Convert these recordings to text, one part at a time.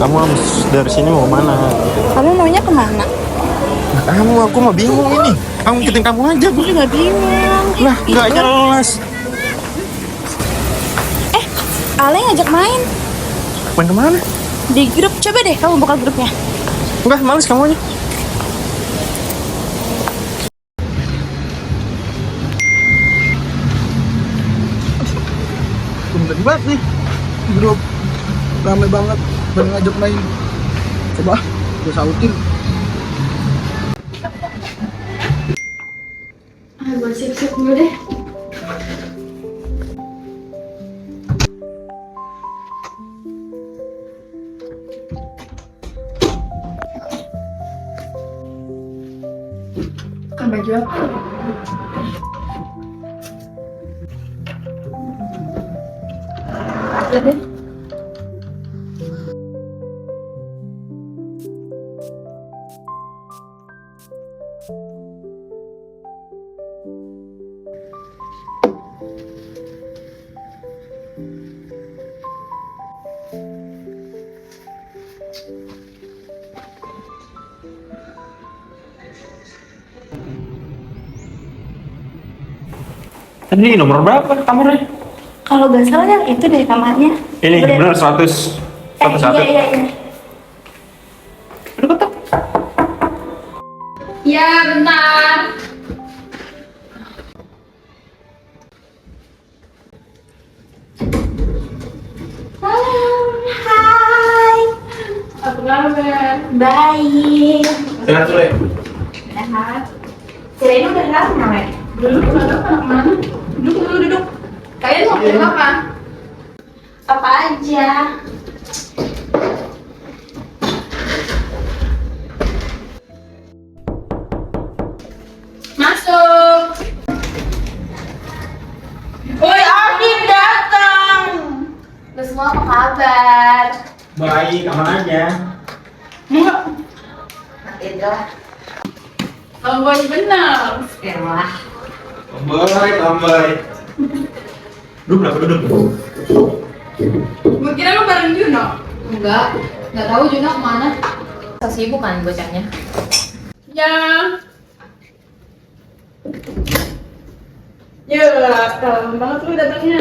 Kamu habis dari sini mau mana? Kamu maunya kemana? Aku mah bingung ini. Kamu ikutin kamu aja. Aku juga bingung. Lah, nggak jelas. Ale ngajak main Main kemana? di grup. Coba deh kamu buka grupnya. Enggak, males kamu aja. Tumben banget nih grup, rame banget, pada ngajak main. Coba gue sautin. Gue siap-siap dulu deh. Kan baju apa? Lihat deh. Ini nomor berapa kamarnya? Kalau gak salah yang itu deh kamarnya. Ini Udah. benar 100. 101. Iya. Aduh, ketok. Ya, bentar. Halo, hai. Apa kabar? Baik. Sehat dulu ya? Sehat. Kirain udah lama, Wek. Duduk, anak mana? Duduk dulu, duduk. Kalian mau kirim apa? Apa aja? Masuk. Woi, Adit datang. Lu semua apa kabar? Baik, aman aja. Enggak. Nanti aja lah. Tomboy benar. Elah. Tambah. Duduk. Gue kira lu bareng Juno. Nggak tahu Juno kemana. Sibuk kan bocahnya. Ya. Ya, kalem banget lu datangnya.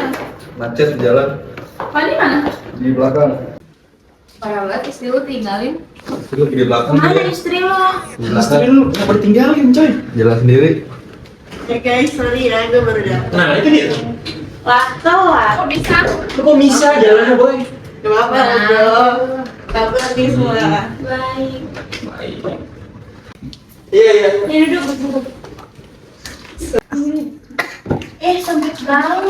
Macet di jalan, Pani mana? di belakang. Parah banget istri lu tinggalin. Itu di belakang. Mana istri lo? Di belakang. Lu kenapa ditinggalin, coy? Jalan sendiri. Ya guys, sorry ya, gue baru datang. Nah, itu dia. Lah, telat. Kok bisa? Lu kok bisa jalannya, boy? Gak apa-apa, dong. Kabar nih semua. Baik. Iya. Ya duduk. Sempit banget.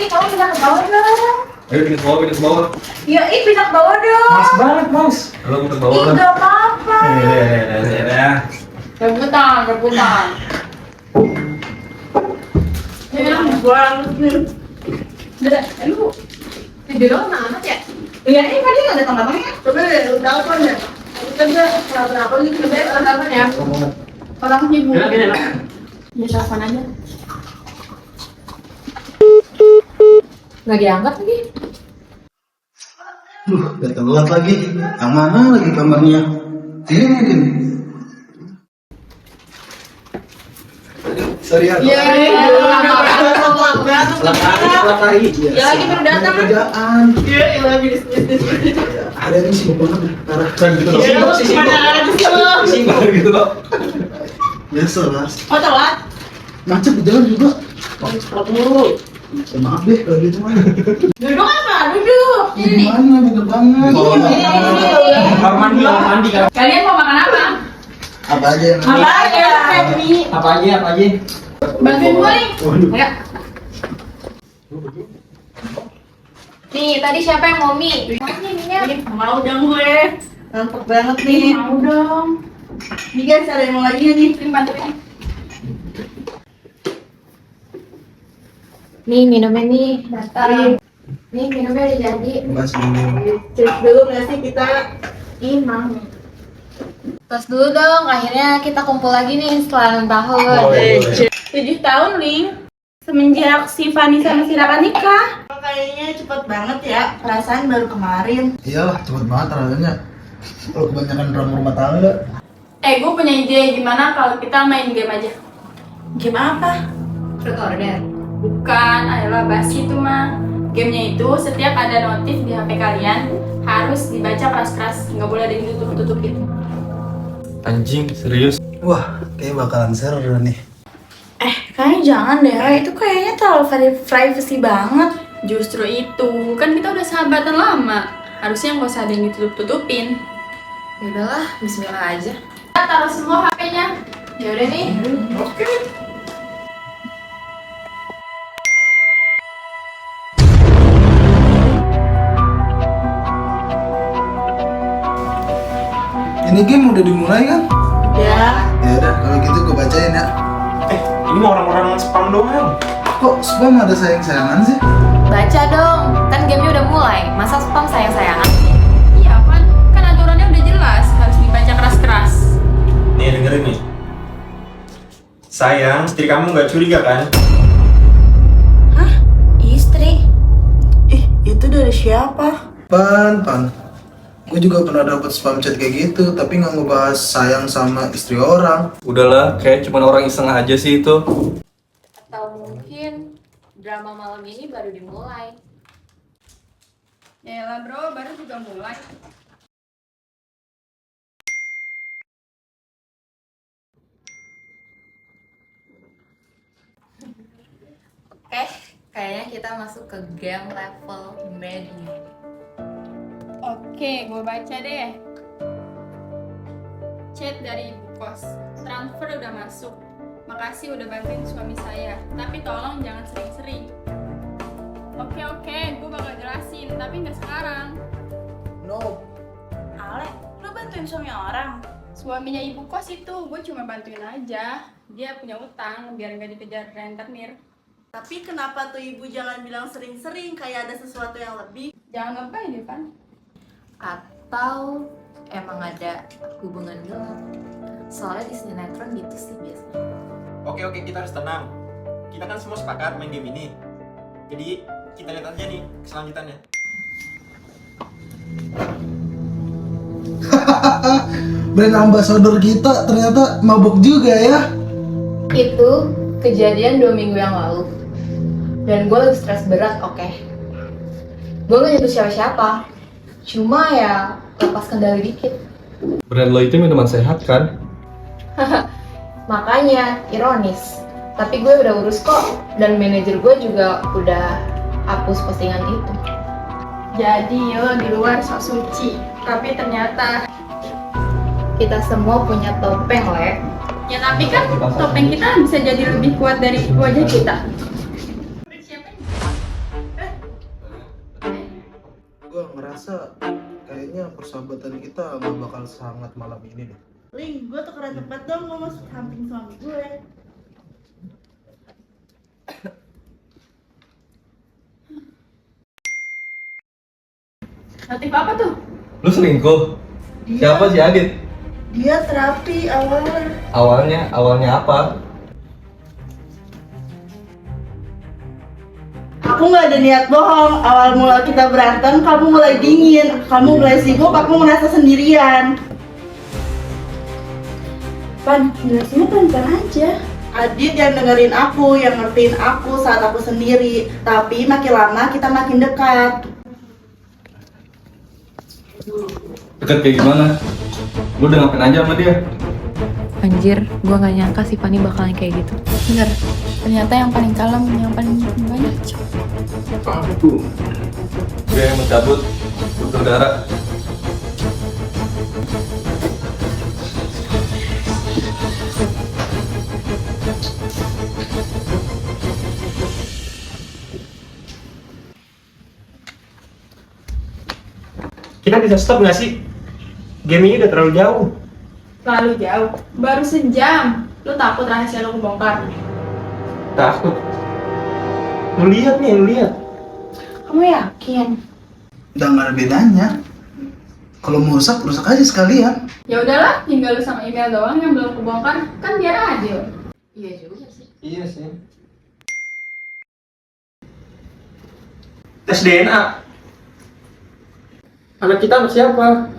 Kamu bisa ke bawah dong. Ayo kita ke bawah. Ya, bisa ke bawah dong. Mas banget, Mas. Kalau kita ke bawah lah. Gak apa-apa. Rebutan. Ya, banget nih. Lu tidur sama anak ya? Iya, ini tadi nggak datang ya? Coba deh, lu telepon ya. Kita udah kenapa nih? Coba ya, telepon ya. Orang ibu. Enak. Ya, telepon aja. Nggak diangkat lagi. Duh, udah telat lagi. Yang mana lagi kamarnya? Sini. Sorry ya. Iya, Selakari. Ya, lagi baru datang. Kerjaan. Iya, lagi bisnis. Ada yang sibuk banget. Parah. Gitu loh. Sibuk gitu loh. Biasa lah. Oh, telat? Macet di jalan juga. Maaf deh kalau gitu mah. Duduk apa? Duduk. Ini nih. Gimana bener banget. Kamar mandi kan. Kalian mau makan apa? Apa aja yang Apa aja? Mie. Apa aja? Bantuin gue nih. Ayo. Nih, tadi siapa yang mau mie? Mau dong gue. Mantap banget nih. Mau dong. Nih guys, ada yang mau lagi nih. Ini bantuin. Nih minumnya nih. Datang. Nih minumnya udah jadi. masih Cheers dulu nggak sih kita? Imang. Terus dulu dong, akhirnya kita kumpul lagi nih setelah 6 tahun. 7 tahun, Ling. Semenjak si Fani sama si Raka nikah. Kayaknya cepet banget ya, perasaan baru kemarin. iyalah cepet banget rasanya. Kalau kebanyakan drama rumah tangga. Gue punya ide, gimana kalau kita main game aja? Game apa? Truth or Dare. Bukan, ayolah basi itu mah. Gamenya itu setiap ada notif di HP kalian harus dibaca keras-keras, nggak boleh ada yang ditutup-tutupin. Anjing, serius? Wah, kayaknya bakalan seru nih. Kayaknya jangan deh, itu kayaknya terlalu privacy banget. Justru itu, kan kita udah sahabatan lama. Harusnya nggak usah ada yang ditutup-tutupin. Ya udahlah, bismillah aja. Kita taruh semua HP-nya. Ya udah nih. Oke. Ini game udah dimulai kan? Ya. Ya udah, kalau gitu gue bacain ya. Ini mau orang-orang spam doang. Kok spam ada sayang-sayangan sih? Baca dong, kan gamenya udah mulai. Masa spam sayang-sayangan? Iya kan aturannya udah jelas, harus dibaca keras-keras. Nih, dengerin nih. Sayang, istri kamu nggak curiga kan? Istri? Itu dari siapa? Pan. Gue juga pernah dapat spam chat kayak gitu, tapi nggak ngebahas sayang sama istri orang. Udahlah, kayak cuma orang iseng aja sih itu. Atau mungkin drama malam ini baru dimulai. Yaelah bro, baru juga mulai. Oke, kayaknya kita masuk ke game level medium. Oke, gue baca deh. Chat dari ibu kos. Transfer udah masuk. Makasih udah bantuin suami saya. Tapi tolong jangan sering-sering. Oke, gue bakal jelasin. Tapi nggak sekarang. No. Ale, lu bantuin suami orang? Suaminya ibu kos itu, gue cuma bantuin aja. Dia punya utang biar nggak dikejar rentenir. Tapi kenapa tuh ibu jangan bilang sering-sering kayak ada sesuatu yang lebih? Jangan lebay deh, Pan. Atau emang ada hubungan gelap. Soalnya di sinetron gitu sih biasanya. Oke, kita harus tenang. Kita kan semua sepakat main game ini. Jadi, kita lihat aja nih keselanjutannya. Brand ambassador kita ternyata mabuk juga ya. Itu kejadian 2 minggu yang lalu. Dan gue lagi stres berat, oke. Gue gak nyentuh siapa-siapa. Cuma ya lepas kendali dikit. Brand lo itu minuman sehat kan? Makanya ironis. Tapi gue udah urus kok. Dan manajer gue juga udah hapus postingan itu. Jadi lo di luar sok suci. Tapi ternyata Kita semua punya topeng, Le. ya tapi kan topeng kita bisa jadi lebih kuat dari wajah kita. Gue ngerasa kayaknya persahabatan kita nggak bakal sangat malam ini deh. Ling, gue tukeran tempat dong, gue masuk samping suami gue. Notif apa tuh? Lu selingkuh? Siapa si Adit? Dia terapi awalnya. Awalnya apa? Aku nggak ada niat bohong. Awal mula kita berantem, kamu mulai dingin, kamu mulai sibuk, aku merasa sendirian. Pan, jelasinnya pelan-pelan aja. Adit yang dengerin aku, yang ngertiin aku saat aku sendiri. Tapi makin lama kita makin dekat. Dekat kayak gimana? Lu udah ngapain aja sama dia? Anjir, gue gak nyangka si Pani bakalan kayak gitu. Bener, ternyata yang paling kalem, yang paling banyak. Aduh. Gue yang mencabut udara. Kita bisa stop nggak sih? Game ini udah terlalu jauh. Terlalu jauh, baru sejam. Lu takut rahasia lu kebongkar? Takut. Lu lihat nih, lu lihat. Kamu yakin? Udah nggak ada bedanya. Kalau mau rusak, rusak aja sekalian. Ya udahlah, tinggal lu sama email doang yang belum kebongkar, kan biar adil. Iya juga sih. Iya sih. Tes DNA. Anak kita sama siapa?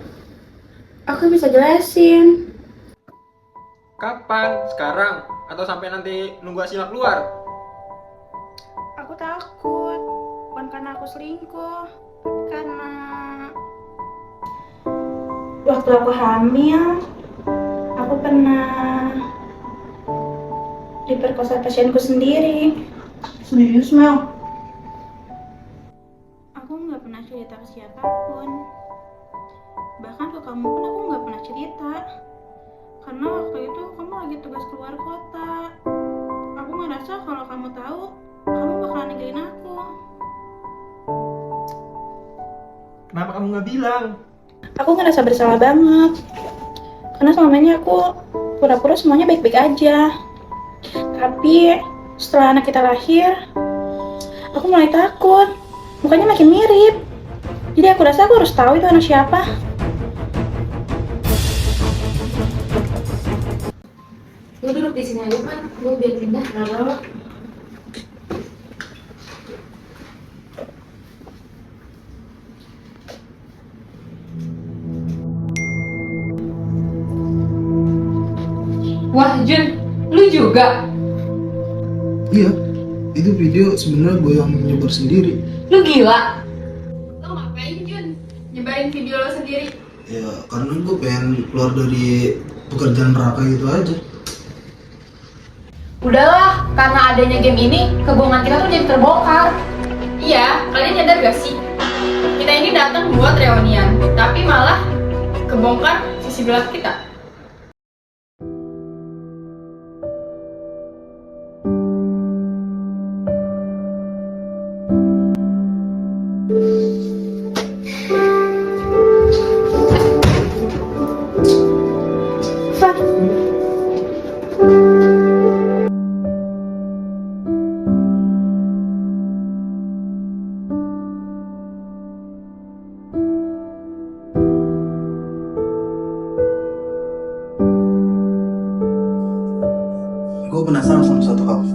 Aku bisa jelasin. Kapan? Sekarang? Atau sampai nanti nunggu hasilnya keluar? Aku takut. Bukan karena aku selingkuh, tapi karena waktu aku hamil, aku pernah diperkosa pasienku sendiri. Serius, Mel? Aku nggak pernah cerita ke siapapun. Bahkan ke kamu pun aku nggak pernah cerita. Karena waktu itu kamu lagi tugas keluar kota. Aku ngerasa kalau kamu tahu, kamu bakalan ninggalin aku. Kenapa kamu nggak bilang? Aku ngerasa bersalah banget. Karena selama ini aku pura-pura semuanya baik-baik aja. Tapi setelah anak kita lahir, aku mulai takut. Mukanya makin mirip. Jadi aku rasa aku harus tahu itu anak siapa. Lu duduk di sini aja kan, gue biar pindah. Wah Jun, lu juga? Iya, itu video sebenarnya gue yang nyebar sendiri. Lu gila? Lo ngapain Jun? Nyebarin video lo sendiri? Ya karena gue pengen keluar dari pekerjaan neraka gitu aja. Udahlah, karena adanya game ini, kebohongan kita tuh jadi terbongkar. Iya, kalian nyadar gak sih? Kita ini datang buat reunian, tapi malah kebongkar sisi gelap kita. Gue penasaran sama satu hal.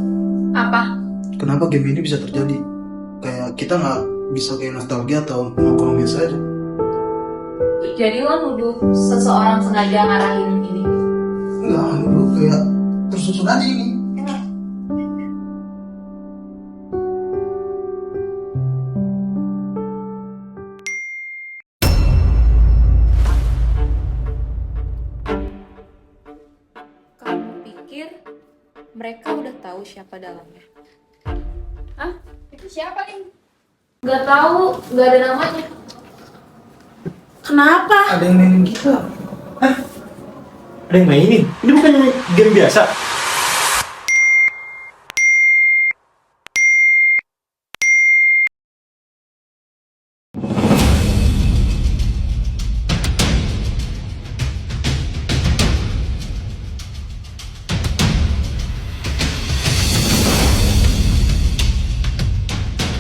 Apa? Kenapa game ini bisa terjadi? Kayak kita nggak bisa kayak nostalgia atau nongkrong biasa aja. Jadi lo nuduh seseorang sengaja ngarahin ini? Enggak, lu kayak tersusun aja ini. Kamu pikir mereka udah tahu siapa dalamnya? Hah? Itu siapa nih? Gak tahu, gak ada namanya. Kenapa? Ada yang mainin kita. Ada yang mainin? Ini bukan game biasa.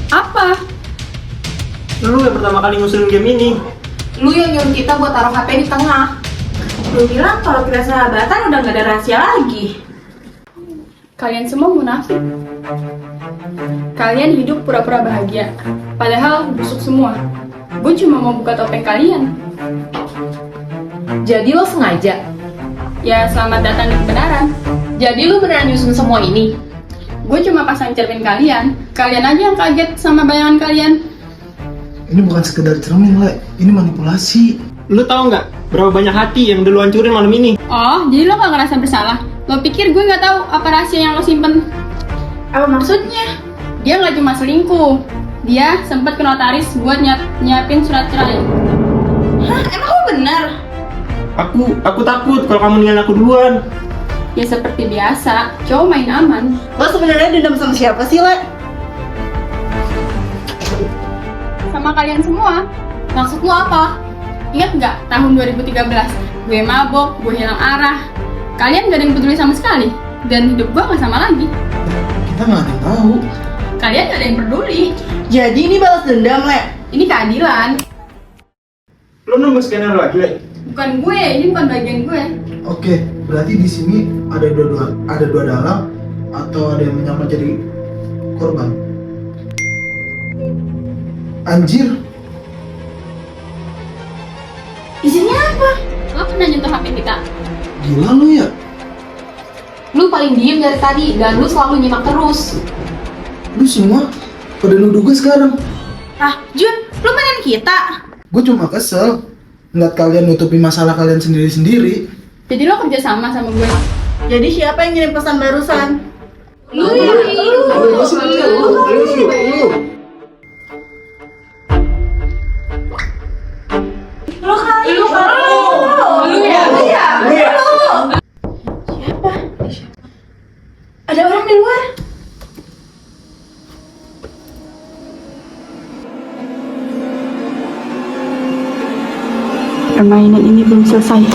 Apa? Lu yang pertama kali ngusulin game ini. Lu yang nyuruh kita buat taruh HP di tengah. Lu bilang kalau kita sahabatan udah gak ada rahasia lagi. Kalian semua munafik. Kalian hidup pura-pura bahagia, padahal busuk semua. Gue cuma mau buka topeng kalian. Jadi lo sengaja? Ya, selamat datang di kebenaran. Jadi lu beneran nyusun semua ini? Gue cuma pasang cermin kalian. Kalian aja yang kaget sama bayangan kalian. Ini bukan sekedar cermin, Le. Ini manipulasi. Lu tahu nggak berapa banyak hati yang udah lu hancurin malam ini? Oh, jadi lo gak ngerasa bersalah? Lo pikir gue gak tahu apa rahasia yang lo simpen? Apa maksudnya? Dia gak cuma selingkuh. Dia sempat ke notaris buat nyiapin surat cerai. Hah? Emang kamu benar? Aku takut kalau kamu ninggalin aku duluan. Ya seperti biasa, cowok main aman. Lo sebenarnya dendam sama siapa sih, Le? Sama kalian semua. Maksud lu apa? Ingat nggak tahun 2013? Gue mabok, gue hilang arah. Kalian gak ada yang peduli sama sekali. Dan hidup gue gak sama lagi. Kita nggak ada yang tahu. Kalian gak ada yang peduli. Jadi ini balas dendam, Le? Ini keadilan. Lu nunggu skenario lagi, Le? Bukan gue, ini bukan bagian gue. Oke, berarti di sini ada dua dalang atau ada yang menyamar jadi korban. Anjir, Isinya apa? Hah? kita. Gila lu ya. Lu paling diem dari tadi dan lu selalu nyimak terus. Lu semua pada nuduh gue sekarang. Ah, Jun, lu mainin kita. Gue cuma kesel ngeliat kalian nutupi masalah kalian sendiri-sendiri. Jadi lo kerja sama gue. Jadi siapa yang ngirim pesan barusan? Lu ya, Ada orang di luar. Permainan ini belum selesai.